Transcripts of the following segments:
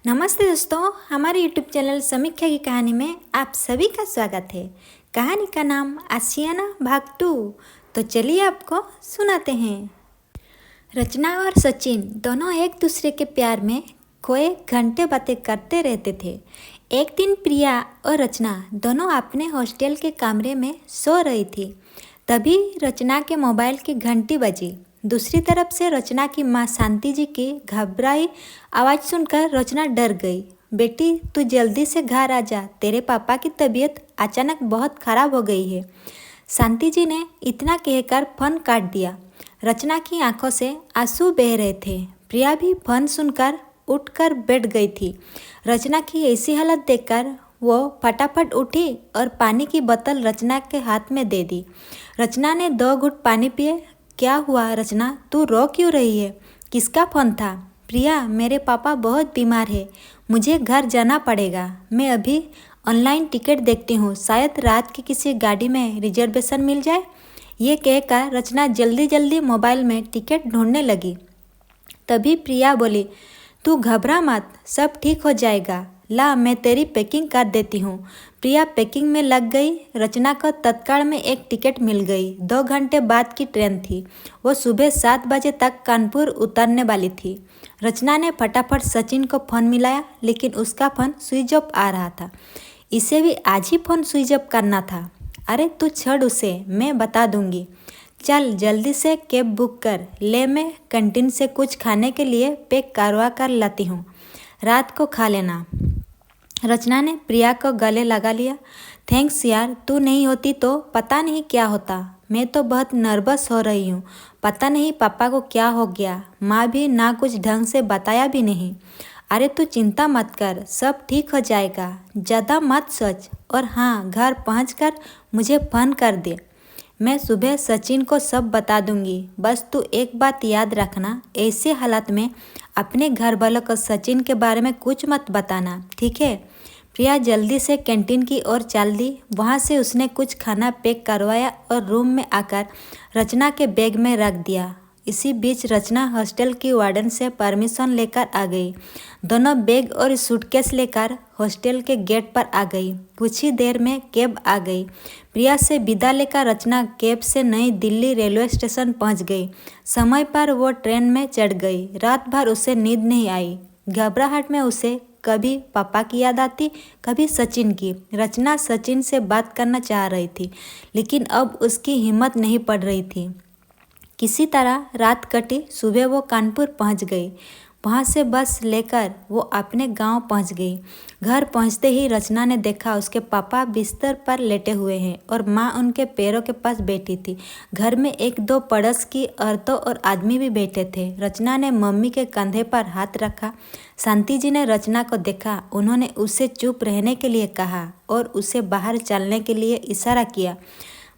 नमस्ते दोस्तों, हमारे यूट्यूब चैनल समीक्षा की कहानी में आप सभी का स्वागत है। कहानी का नाम आशियाना भाग 2। तो चलिए आपको सुनाते हैं। रचना और सचिन दोनों एक दूसरे के प्यार में खोए घंटे बातें करते रहते थे। एक दिन प्रिया और रचना दोनों अपने हॉस्टल के कमरे में सो रही थी। तभी रचना के मोबाइल की घंटी बजी। दूसरी तरफ से रचना की माँ शांति जी की घबराई आवाज़ सुनकर रचना डर गई। बेटी, तू जल्दी से घर आ जा, तेरे पापा की तबीयत अचानक बहुत ख़राब हो गई है। शांति जी ने इतना कहकर फ़ोन काट दिया। रचना की आंखों से आंसू बह रहे थे। प्रिया भी फ़ोन सुनकर उठकर बैठ गई थी। रचना की ऐसी हालत देखकर वो फटाफट उठी और पानी की बोतल रचना के हाथ में दे दी। रचना ने 2 घूंट पानी पिए। क्या हुआ रचना, तू रो क्यों रही है? किसका फ़ोन था? प्रिया, मेरे पापा बहुत बीमार है, मुझे घर जाना पड़ेगा। मैं अभी ऑनलाइन टिकट देखती हूँ, शायद रात की किसी गाड़ी में रिजर्वेशन मिल जाए। ये कहकर रचना जल्दी जल्दी मोबाइल में टिकट ढूंढने लगी। तभी प्रिया बोली, तू घबरा मत, सब ठीक हो जाएगा। ला, मैं तेरी पैकिंग कर देती हूँ। प्रिया पैकिंग में लग गई। रचना को तत्काल में एक टिकट मिल गई। 2 घंटे बाद की ट्रेन थी। वो सुबह 7 बजे तक कानपुर उतरने वाली थी। रचना ने फटाफट सचिन को फ़ोन मिलाया, लेकिन उसका फ़ोन स्विच ऑफ आ रहा था। इसे भी आज ही फ़ोन स्विच ऑफ करना था। अरे तू छोड़ उसे, मैं बता दूंगी। चल जल्दी से कैब बुक कर ले, मैं कैंटीन से कुछ खाने के लिए पैक करवा कर लाती हूँ, रात को खा लेना। रचना ने प्रिया को गले लगा लिया। थैंक्स यार, तू नहीं होती तो पता नहीं क्या होता। मैं तो बहुत नर्वस हो रही हूँ, पता नहीं पापा को क्या हो गया। माँ भी ना कुछ ढंग से बताया भी नहीं। अरे तू चिंता मत कर, सब ठीक हो जाएगा, ज़्यादा मत सोच। और हाँ, घर पहुँचकर मुझे फ़ोन कर दे, मैं सुबह सचिन को सब बता दूंगी। बस तू एक बात याद रखना, ऐसे हालात में अपने घर वालों को सचिन के बारे में कुछ मत बताना, ठीक है? प्रिया जल्दी से कैंटीन की ओर चल दी। वहाँ से उसने कुछ खाना पैक करवाया और रूम में आकर रचना के बैग में रख दिया। इसी बीच रचना हॉस्टल की वार्डन से परमिशन लेकर आ गई। दोनों बैग और सूटकेस लेकर हॉस्टल के गेट पर आ गई। कुछ ही देर में कैब आ गई। प्रिया से विदा लेकर रचना कैब से नई दिल्ली रेलवे स्टेशन पहुंच गई। समय पर वो ट्रेन में चढ़ गई। रात भर उसे नींद नहीं आई। घबराहट में उसे कभी पापा की याद आती, कभी सचिन की। रचना सचिन से बात करना चाह रही थी, लेकिन अब उसकी हिम्मत नहीं पड़ रही थी। किसी तरह रात कटी। सुबह वो कानपुर पहुंच गई। वहां से बस लेकर वो अपने गांव पहुंच गई। घर पहुंचते ही रचना ने देखा उसके पापा बिस्तर पर लेटे हुए हैं और माँ उनके पैरों के पास बैठी थी। घर में 1-2 पड़ोस की औरतों और आदमी भी बैठे थे। रचना ने मम्मी के कंधे पर हाथ रखा। शांति जी ने रचना को देखा। उन्होंने उसे चुप रहने के लिए कहा और उसे बाहर चलने के लिए इशारा किया।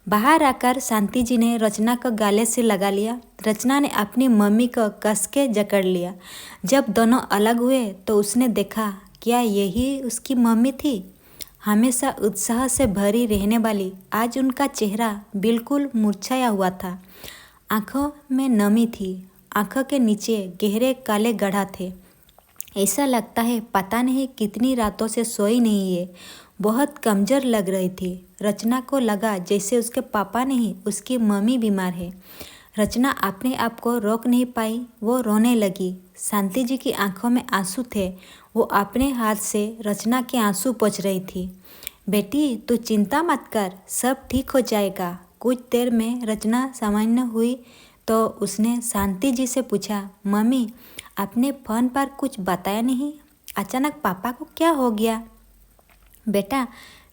बाहर आकर शांति जी ने रचना को गले से लगा लिया। रचना ने अपनी मम्मी को कस के जकड़ लिया। जब दोनों अलग हुए तो उसने देखा, क्या यही उसकी मम्मी थी? हमेशा उत्साह से भरी रहने वाली, आज उनका चेहरा बिल्कुल मुरझाया हुआ था। आंखों में नमी थी, आंखों के नीचे गहरे काले गड्ढा थे। ऐसा लगता है पता नहीं कितनी रातों से सोई नहीं है। बहुत कमज़ोर लग रही थी। रचना को लगा जैसे उसके पापा नहीं, उसकी मम्मी बीमार है। रचना अपने आप को रोक नहीं पाई, वो रोने लगी। शांति जी की आंखों में आंसू थे। वो अपने हाथ से रचना के आंसू पोंछ रही थी। बेटी, तू चिंता मत कर, सब ठीक हो जाएगा। कुछ देर में रचना सामान्य हुई तो उसने शांति जी से पूछा, मम्मी, आपने फ़ोन पर कुछ बताया नहीं? अचानक पापा को क्या हो गया? बेटा,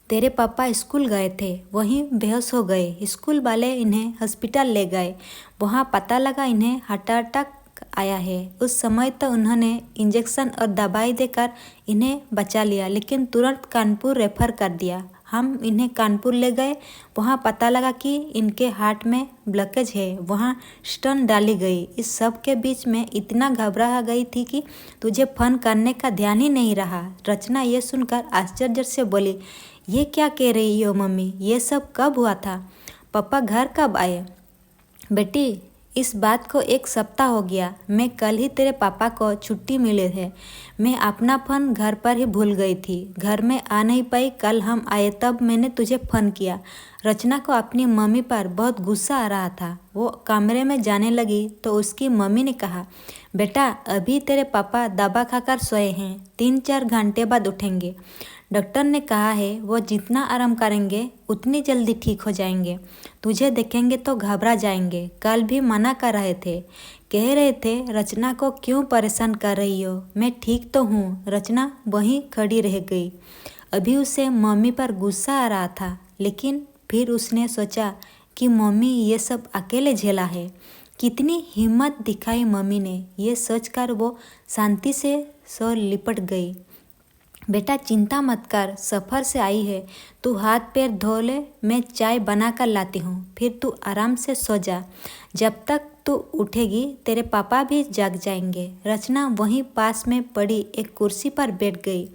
तेरे पापा स्कूल गए थे, वहीं बेहोश हो गए। स्कूल वाले इन्हें हॉस्पिटल ले गए। वहाँ पता लगा इन्हें हार्ट अटैक आया है। उस समय तो उन्होंने इंजेक्शन और दवाई देकर इन्हें बचा लिया, लेकिन तुरंत कानपुर रेफर कर दिया। हम इन्हें कानपुर ले गए। वहाँ पता लगा कि इनके हार्ट में ब्लॉकेज है। वहाँ स्टोन डाली गई। इस सब के बीच में इतना घबरा गई थी कि तुझे फ़ोन करने का ध्यान ही नहीं रहा। रचना ये सुनकर आश्चर्य से बोली, ये क्या कह रही हो मम्मी? ये सब कब हुआ था? पापा घर कब आए? बेटी, इस बात को 1 सप्ताह हो गया। मैं कल ही तेरे पापा को छुट्टी मिले थे। मैं अपना फ़ोन घर पर ही भूल गई थी। घर में आ नहीं पाई। कल हम आए तब मैंने तुझे फ़ोन किया। रचना को अपनी मम्मी पर बहुत गुस्सा आ रहा था। वो कमरे में जाने लगी तो उसकी मम्मी ने कहा, बेटा अभी तेरे पापा दवा खाकर सोए हैं, 3-4 घंटे बाद उठेंगे। डॉक्टर ने कहा है वो जितना आराम करेंगे उतनी जल्दी ठीक हो जाएंगे। तुझे देखेंगे तो घबरा जाएंगे। कल भी मना कर रहे थे, कह रहे थे रचना को क्यों परेशान कर रही हो, मैं ठीक तो हूँ। रचना वहीं खड़ी रह गई। अभी उसे मम्मी पर गुस्सा आ रहा था, लेकिन फिर उसने सोचा कि मम्मी ये सब अकेले झेला है। कितनी हिम्मत दिखाई मम्मी ने, ये सोचकर वो शांति से सो लिपट गई। बेटा चिंता मत कर, सफ़र से आई है, तू हाथ पैर धो ले, मैं चाय बना कर लाती हूँ, फिर तू आराम से सो जा। जब तक तू उठेगी तेरे पापा भी जाग जाएंगे। रचना वहीं पास में पड़ी एक कुर्सी पर बैठ गई।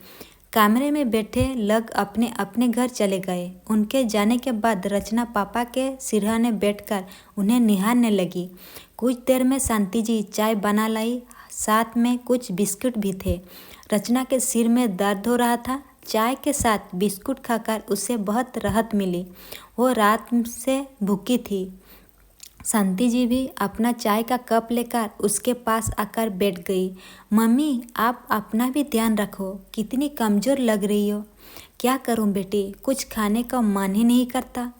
कमरे में बैठे लोग अपने अपने घर चले गए। उनके जाने के बाद रचना पापा के सिरहाने बैठकर उन्हें निहारने लगी। कुछ देर में शांति जी चाय बना लाई, साथ में कुछ बिस्कुट भी थे। रचना के सिर में दर्द हो रहा था। चाय के साथ बिस्कुट खाकर उसे बहुत राहत मिली। वो रात से भूखी थी। शांति जी भी अपना चाय का कप लेकर उसके पास आकर बैठ गई। मम्मी आप अपना भी ध्यान रखो, कितनी कमज़ोर लग रही हो। क्या करूं बेटी, कुछ खाने का मन ही नहीं करता।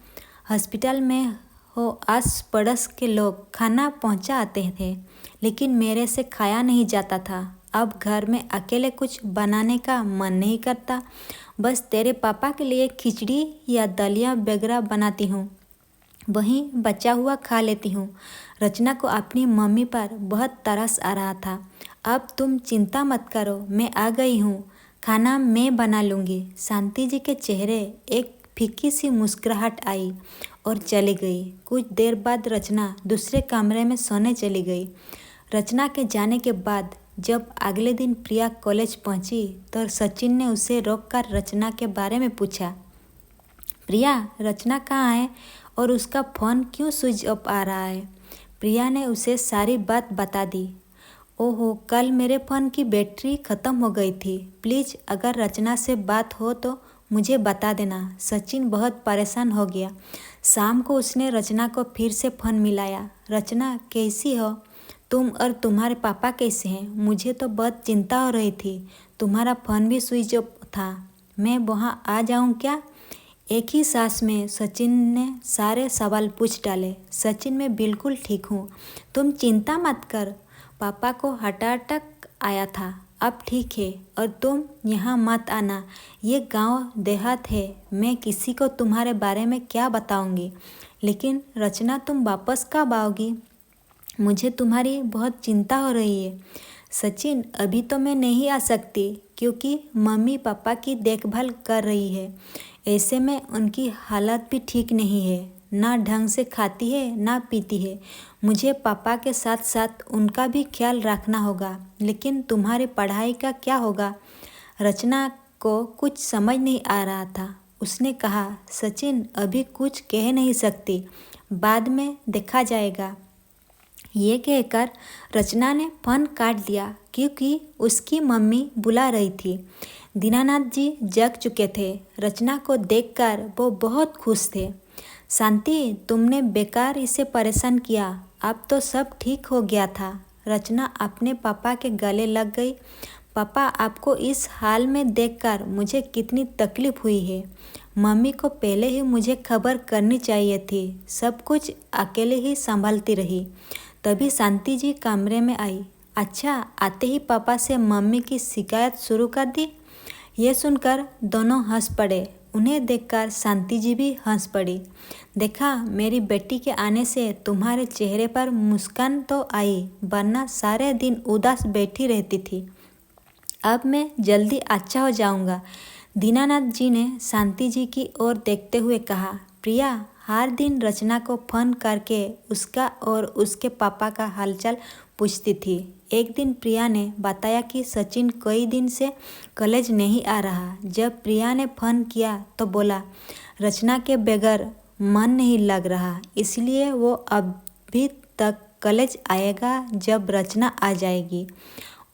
हॉस्पिटल में हो, आस पड़ोस के लोग खाना पहुंचा आते थे, लेकिन मेरे से खाया नहीं जाता था। अब घर में अकेले कुछ बनाने का मन नहीं करता। बस तेरे पापा के लिए खिचड़ी या दलिया वगैरह बनाती हूँ, वहीं बचा हुआ खा लेती हूँ। रचना को अपनी मम्मी पर बहुत तरस आ रहा था। अब तुम चिंता मत करो, मैं आ गई हूँ, खाना मैं बना लूँगी। शांति जी के चेहरे एक फीकी सी मुस्कुराहट आई और चली गई। कुछ देर बाद रचना दूसरे कमरे में सोने चली गई। रचना के जाने के बाद जब अगले दिन प्रिया कॉलेज पहुंची तो सचिन ने उसे रोककर रचना के बारे में पूछा, प्रिया रचना कहाँ है और उसका फ़ोन क्यों स्विच ऑफ आ रहा है। प्रिया ने उसे सारी बात बता दी। ओहो, कल मेरे फ़ोन की बैटरी ख़त्म हो गई थी। प्लीज़ अगर रचना से बात हो तो मुझे बता देना। सचिन बहुत परेशान हो गया। शाम को उसने रचना को फिर से फ़ोन मिलाया। रचना कैसी हो तुम और तुम्हारे पापा कैसे हैं? मुझे तो बहुत चिंता हो रही थी। तुम्हारा फ़ोन भी स्विच ऑफ था। मैं वहाँ आ जाऊँ क्या? एक ही सांस में सचिन ने सारे सवाल पूछ डाले। सचिन मैं बिल्कुल ठीक हूँ, तुम चिंता मत कर। पापा को हार्ट अटैक आया था, अब ठीक है। और तुम यहाँ मत आना, ये गांव देहात है, मैं किसी को तुम्हारे बारे में क्या बताऊँगी। लेकिन रचना तुम वापस कब आओगी? मुझे तुम्हारी बहुत चिंता हो रही है। सचिन अभी तो मैं नहीं आ सकती क्योंकि मम्मी पापा की देखभाल कर रही है। ऐसे में उनकी हालत भी ठीक नहीं है, ना ढंग से खाती है ना पीती है। मुझे पापा के साथ साथ उनका भी ख्याल रखना होगा। लेकिन तुम्हारी पढ़ाई का क्या होगा? रचना को कुछ समझ नहीं आ रहा था। उसने कहा, सचिन अभी कुछ कह नहीं सकती, बाद में देखा जाएगा। ये कहकर रचना ने फ़ोन काट दिया क्योंकि उसकी मम्मी बुला रही थी। दीनानाथ जी जग चुके थे। रचना को देखकर वो बहुत खुश थे। शांति तुमने बेकार इसे परेशान किया, अब तो सब ठीक हो गया था। रचना अपने पापा के गले लग गई। पापा आपको इस हाल में देखकर मुझे कितनी तकलीफ़ हुई है। मम्मी को पहले ही मुझे खबर करनी चाहिए थी। सब कुछ अकेले ही संभालती रही। तभी शांति जी कमरे में आई। अच्छा, आते ही पापा से मम्मी की शिकायत शुरू कर दी। ये सुनकर दोनों हंस पड़े। उन्हें देखकर शांति जी भी हंस पड़ी। देखा, मेरी बेटी के आने से तुम्हारे चेहरे पर मुस्कान तो आई, वरना सारे दिन उदास बैठी रहती थी। अब मैं जल्दी अच्छा हो जाऊंगा। दीनानाथ जी ने शांति जी की ओर देखते हुए कहा। प्रिया हर दिन रचना को फ़ोन करके उसका और उसके पापा का हालचाल पूछती थी। एक दिन प्रिया ने बताया कि सचिन कई दिन से कॉलेज नहीं आ रहा। जब प्रिया ने फ़ोन किया तो बोला, रचना के बगैर मन नहीं लग रहा, इसलिए वो अभी तक कॉलेज आएगा जब रचना आ जाएगी।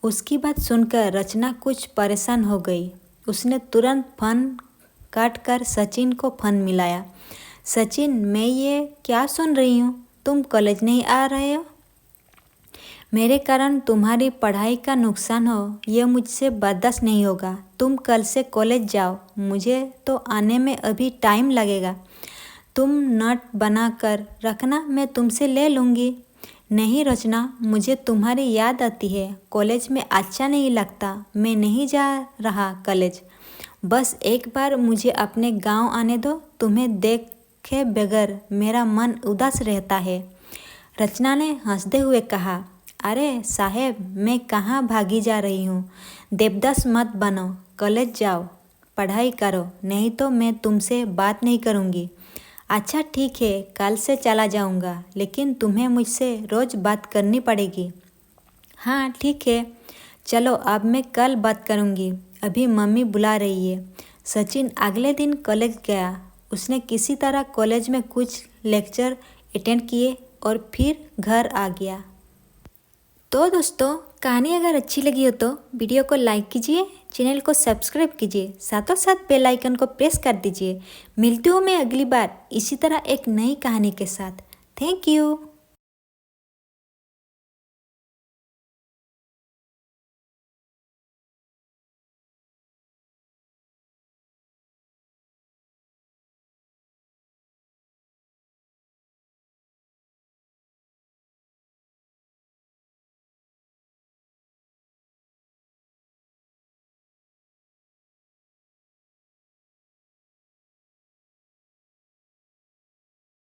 उसकी बात सुनकर रचना कुछ परेशान हो गई। उसने तुरंत फ़ोन काट कर सचिन को फ़ोन मिलाया। सचिन, मैं ये क्या सुन रही हूँ, तुम कॉलेज नहीं आ रहे हो? मेरे कारण तुम्हारी पढ़ाई का नुकसान हो, ये मुझसे बर्दाश्त नहीं होगा। तुम कल से कॉलेज जाओ, मुझे तो आने में अभी टाइम लगेगा। तुम नोट बना कर रखना, मैं तुमसे ले लूँगी। नहीं रचना, मुझे तुम्हारी याद आती है। कॉलेज में अच्छा नहीं लगता, मैं नहीं जा रहा कॉलेज। बस एक बार मुझे अपने गांव आने दो, तुम्हें देखे बगैर मेरा मन उदास रहता है। रचना ने हंसते हुए कहा, अरे साहेब, मैं कहाँ भागी जा रही हूँ। देवदास मत बनो, कॉलेज जाओ, पढ़ाई करो, नहीं तो मैं तुमसे बात नहीं करूँगी। अच्छा ठीक है, कल से चला जाऊँगा, लेकिन तुम्हें मुझसे रोज़ बात करनी पड़ेगी। हाँ ठीक है, चलो अब मैं कल बात करूँगी, अभी मम्मी बुला रही है। सचिन अगले दिन कॉलेज गया। उसने किसी तरह कॉलेज में कुछ लेक्चर अटेंड किए और फिर घर आ गया। तो दोस्तों, कहानी अगर अच्छी लगी हो तो वीडियो को लाइक कीजिए, चैनल को सब्सक्राइब कीजिए, साथों साथ बेल आइकन को प्रेस कर दीजिए। मिलती हूँ मैं अगली बार इसी तरह एक नई कहानी के साथ। Thank you.